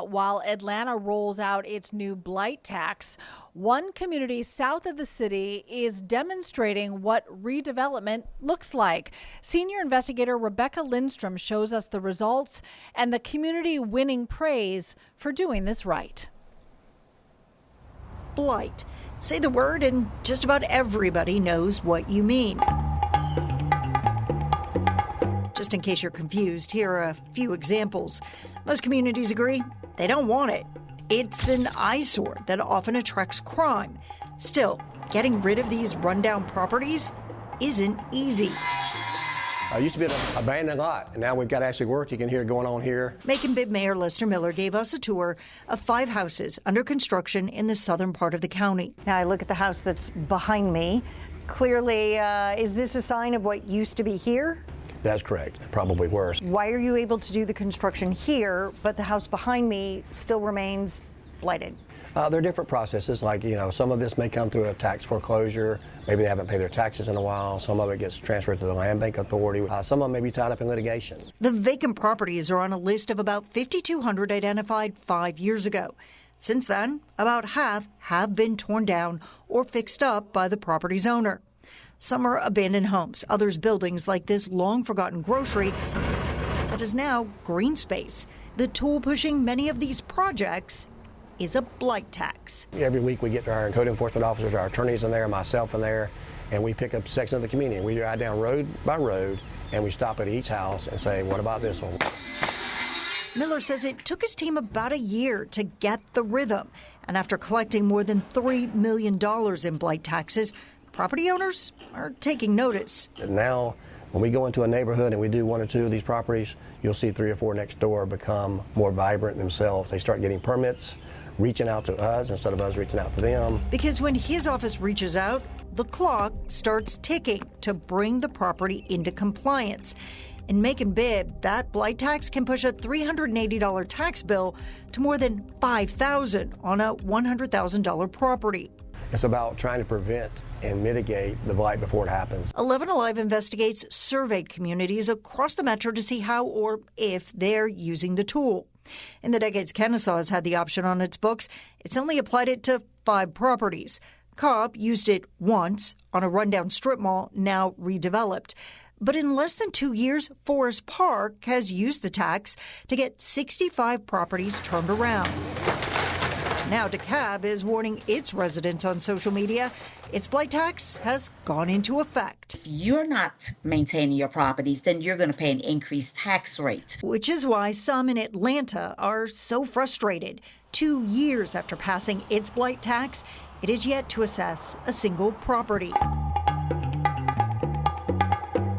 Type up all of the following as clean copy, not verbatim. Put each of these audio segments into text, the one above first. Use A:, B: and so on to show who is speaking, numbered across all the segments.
A: While Atlanta rolls out its new blight tax, one community south of the city is demonstrating what redevelopment looks like. Senior investigator Rebecca Lindstrom shows us the results and the community winning praise for doing this right.
B: Blight. Say the word and just about everybody knows what you mean. Just in case you're confused, here are a few examples. Most communities agree they don't want it. It's an eyesore that often attracts crime. Still, getting rid of these rundown properties isn't easy.
C: It used to be an abandoned lot, and now we've got actually work. You can hear it going on here.
B: Macon Bib Mayor Lester Miller gave us a tour of 5 houses under construction in the southern part of the county. Now I look at the house that's behind me. Clearly, is this a sign of what used to be here?
C: That's correct. Probably worse.
B: Why are you able to do the construction here, but the house behind me still remains blighted?
C: There are different processes. Like, some of this may come through a tax foreclosure. Maybe they haven't paid their taxes in a while. Some of it gets transferred to the Land Bank Authority. Some of them may be tied up in litigation. The
B: vacant properties are on a list of about 5,200 identified 5 years ago. Since then, about half have been torn down or fixed up by the property's owner. Some are abandoned homes, others buildings like this long-forgotten grocery that is now green space. The tool pushing many of these projects is a blight tax.
C: Every week we get our code enforcement officers, our attorneys in there, myself in there, and we pick up sections of the community. We ride down road by road, and we stop at each house and say, what about this one?
B: Miller says it took his team about a year to get the rhythm. And after collecting more than $3 million in blight taxes, property owners are taking notice.
C: And now, when we go into a neighborhood and we do 1 or 2 of these properties, you'll see 3 or 4 next door become more vibrant themselves. They start getting permits, reaching out to us instead of us reaching out to them.
B: Because when his office reaches out, the clock starts ticking to bring the property into compliance. In Macon Bib, that blight tax can push a $380 tax bill to more than $5,000 on a $100,000 property.
C: It's about trying to prevent and mitigate the blight before it happens.
B: 11 Alive investigates surveyed communities across the metro to see how or if they're using the tool. In the decades Kennesaw has had the option on its books, it's only applied it to 5 properties. Cobb used it once on a rundown strip mall, now redeveloped. But in less than 2 years, Forest Park has used the tax to get 65 properties turned around. Now DeKalb is warning its residents on social media its blight tax has gone into effect.
D: If you're not maintaining your properties, then you're going to pay an increased tax rate.
B: Which is why some in Atlanta are so frustrated. 2 years after passing its blight tax, it is yet to assess a single property.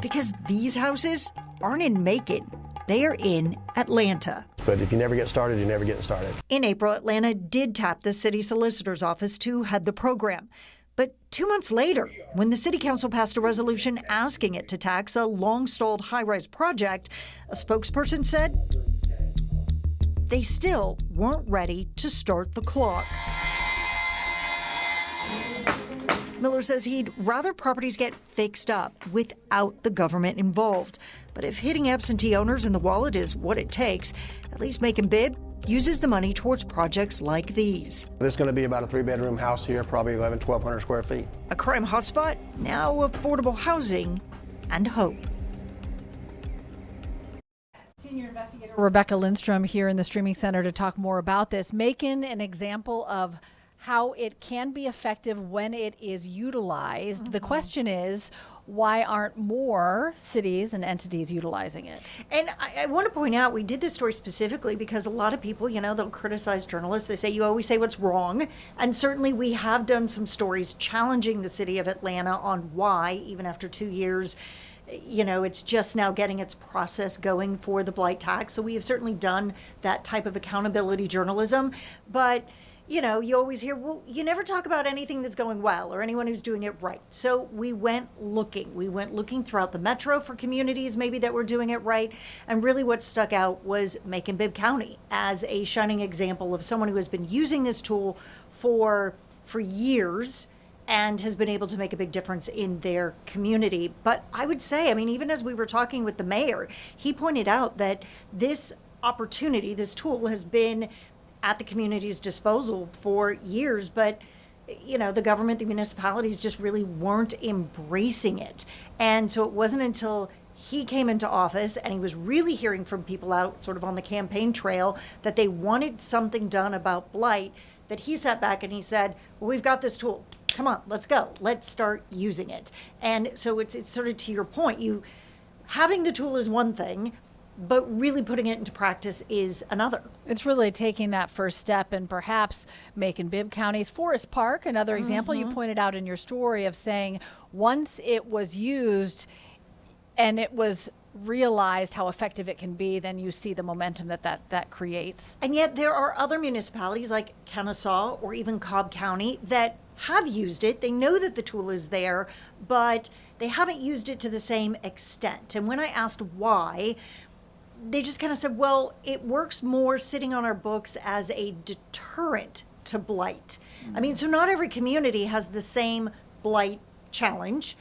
B: Because these houses aren't in Macon. They are in Atlanta.
C: But if you never get started, you're never getting started.
B: In April, Atlanta did tap the city solicitor's office to head the program. But 2 months later, when the city council passed a resolution asking it to tax a long-stalled high-rise project, a spokesperson said they still weren't ready to start the clock. Miller says he'd rather properties get fixed up without the government involved. But if hitting absentee owners in the wallet is what it takes, at least Macon Bib uses the money towards projects like these.
C: This is going to be about a 3-bedroom house here, probably 1,200 square feet.
B: A crime hotspot, now affordable housing and hope.
A: Senior Investigator Rebecca Lindstrom here in the Streaming Center to talk more about this. Macon, an example of how it can be effective when it is utilized. Mm-hmm. The question is, why aren't more cities and entities utilizing it?
B: And I want to point out, we did this story specifically because a lot of people, they'll criticize journalists. They say, you always say what's wrong. And certainly we have done some stories challenging the city of Atlanta on why, even after 2 years, it's just now getting its process going for the blight tax. So we have certainly done that type of accountability journalism. But you always hear, well, you never talk about anything that's going well or anyone who's doing it right. So we went looking. We went looking throughout the metro for communities maybe that were doing it right. And really what stuck out was Macon Bibb County as a shining example of someone who has been using this tool for years and has been able to make a big difference in their community. But I would say, even as we were talking with the mayor, he pointed out that this opportunity, this tool has been at the community's disposal for years, but the government, the municipalities just really weren't embracing it. And so it wasn't until he came into office and he was really hearing from people out sort of on the campaign trail that they wanted something done about blight, that he sat back and he said, well, we've got this tool. Come on, let's go. Let's start using it. And so it's sort of to your point, having the tool is one thing, but really putting it into practice is another.
A: It's really taking that first step, and perhaps Macon Bibb County's Forest Park, another example you pointed out in your story of saying once it was used and it was realized how effective it can be, then you see the momentum that creates.
B: And yet there are other municipalities like Kennesaw or even Cobb County that have used it. They know that the tool is there, but they haven't used it to the same extent. And when I asked why, they just kind of said, well, it works more sitting on our books as a deterrent to blight. I mean, so not every community has the same blight challenge.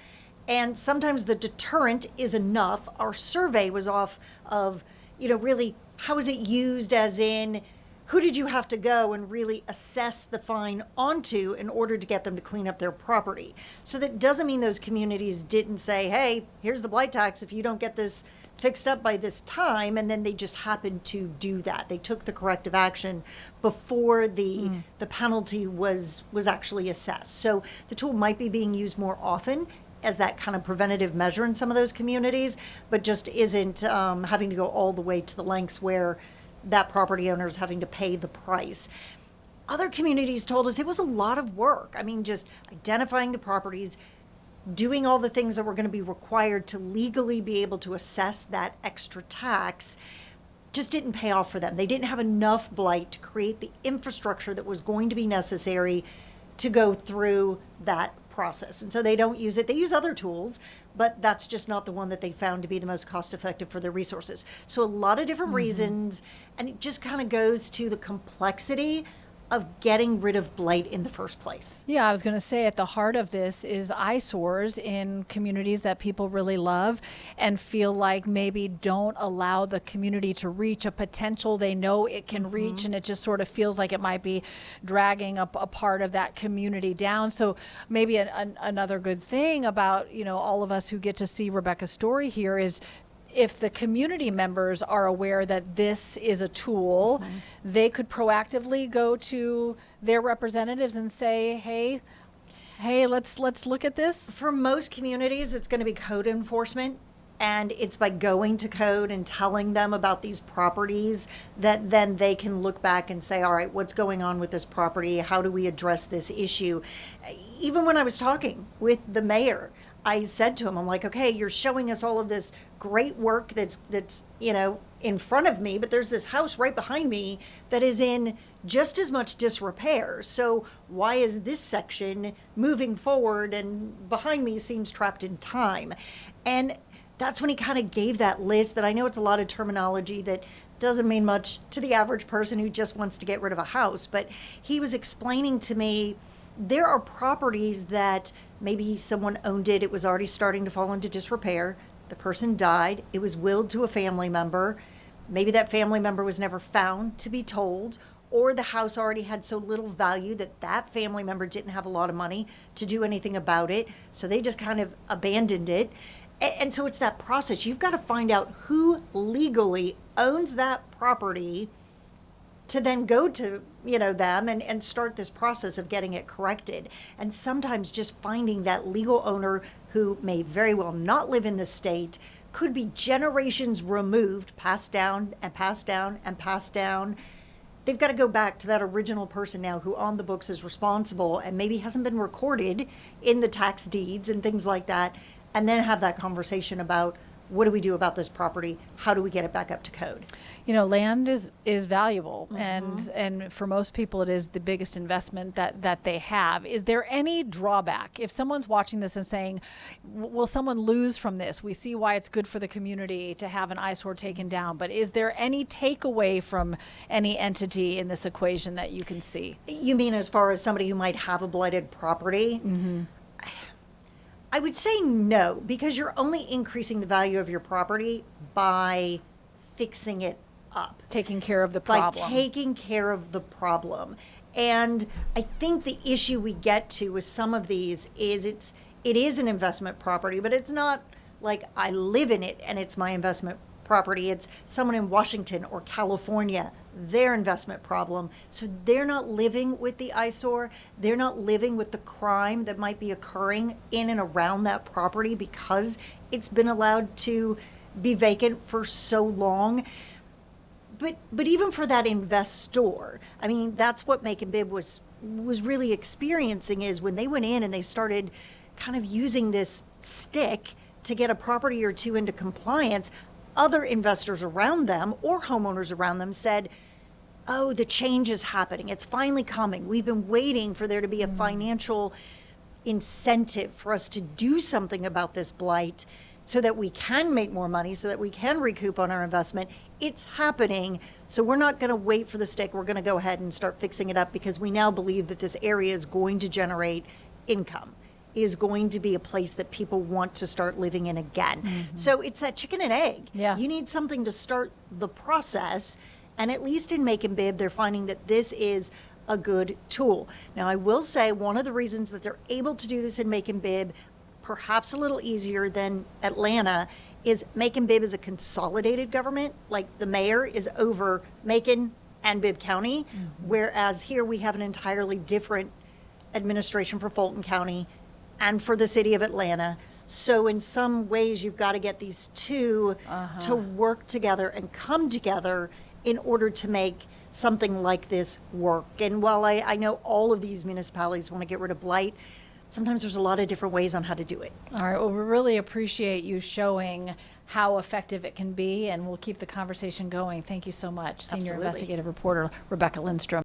B: And sometimes the deterrent is enough. Our survey was off of, really, how is it used, as in, who did you have to go and really assess the fine onto in order to get them to clean up their property? So that doesn't mean those communities didn't say, hey, here's the blight tax if you don't get this fixed up by this time, and then they just happened to do that. They took the corrective action before the penalty was actually assessed. So the tool might be being used more often as that kind of preventative measure in some of those communities, but just isn't having to go all the way to the lengths where that property owner is having to pay the price. Other communities told us it was a lot of work. I mean, just identifying the properties, doing all the things that were going to be required to legally be able to assess that extra tax just didn't pay off for them. They didn't have enough blight to create the infrastructure that was going to be necessary to go through that process. And so they don't use it. They use other tools, but that's just not the one that they found to be the most cost effective for their resources. So a lot of different reasons, and it just kind of goes to the complexity of getting rid of blight in the first place.
A: Yeah, I was going to say at the heart of this is eyesores in communities that people really love and feel like maybe don't allow the community to reach a potential they know it can reach, and it just sort of feels like it might be dragging up a part of that community down. So maybe another good thing about, all of us who get to see Rebecca's story here is if the community members are aware that this is a tool, they could proactively go to their representatives and say, hey, let's look at this.
B: For most communities, it's going to be code enforcement. And it's by going to code and telling them about these properties that then they can look back and say, all right, what's going on with this property? How do we address this issue? Even when I was talking with the mayor, I said to him, I'm like, okay, you're showing us all of this great work that's in front of me, but there's this house right behind me that is in just as much disrepair. So why is this section moving forward and behind me seems trapped in time? And that's when he kind of gave that list that I know it's a lot of terminology that doesn't mean much to the average person who just wants to get rid of a house. But he was explaining to me there are properties that maybe someone owned it. It was already starting to fall into disrepair. The person died. It was willed to a family member. Maybe that family member was never found to be told, or the house already had so little value that that family member didn't have a lot of money to do anything about it. So they just kind of abandoned it. And so it's that process. You've got to find out who legally owns that property to then go to, them and start this process of getting it corrected. And sometimes just finding that legal owner who may very well not live in the state, could be generations removed, passed down and passed down and passed down. They've got to go back to that original person now who on the books is responsible and maybe hasn't been recorded in the tax deeds and things like that, and then have that conversation about what do we do about this property? How do we get it back up to code?
A: Land is valuable, and for most people it is the biggest investment that they have. Is there any drawback? If someone's watching this and saying, will someone lose from this? We see why it's good for the community to have an eyesore taken down, but is there any takeaway from any entity in this equation that you can see?
B: You mean as far as somebody who might have a blighted property? I would say no, because you're only increasing the value of your property by fixing it up
A: Taking care of the
B: by
A: problem.
B: taking care of the problem. And I think the issue we get to with some of these is it is an investment property, but it's not like I live in it and it's my investment property. It's someone in Washington or California, their investment problem. So they're not living with the eyesore. They're not living with the crime that might be occurring in and around that property because it's been allowed to be vacant for so long. But even for that investor, I mean, that's what Macon Bibb was really experiencing, is when they went in and they started kind of using this stick to get a property or two into compliance, other investors around them or homeowners around them said, oh, the change is happening. It's finally coming. We've been waiting for there to be a financial incentive for us to do something about this blight so that we can make more money, so that we can recoup on our investment. It's happening. So we're not going to wait for the stick. We're going to go ahead and start fixing it up because we now believe that this area is going to generate income, is going to be a place that people want to start living in again. So it's that chicken and egg.
A: Yeah.
B: You need something to start the process. And at least in Macon Bibb, they're finding that this is a good tool. Now, I will say one of the reasons that they're able to do this in Macon Bibb, perhaps a little easier than Atlanta, is Macon Bibb is a consolidated government. Like the mayor is over Macon and Bibb County, whereas here we have an entirely different administration for Fulton County and for the city of Atlanta. So in some ways, you've got to get these two to work together and come together in order to make something like this work. And while I know all of these municipalities want to get rid of blight, sometimes there's a lot of different ways on how to do it.
A: All right. Well, we really appreciate you showing how effective it can be, and we'll keep the conversation going. Thank you so much, Senior
B: Absolutely.
A: Investigative Reporter Rebecca Lindstrom.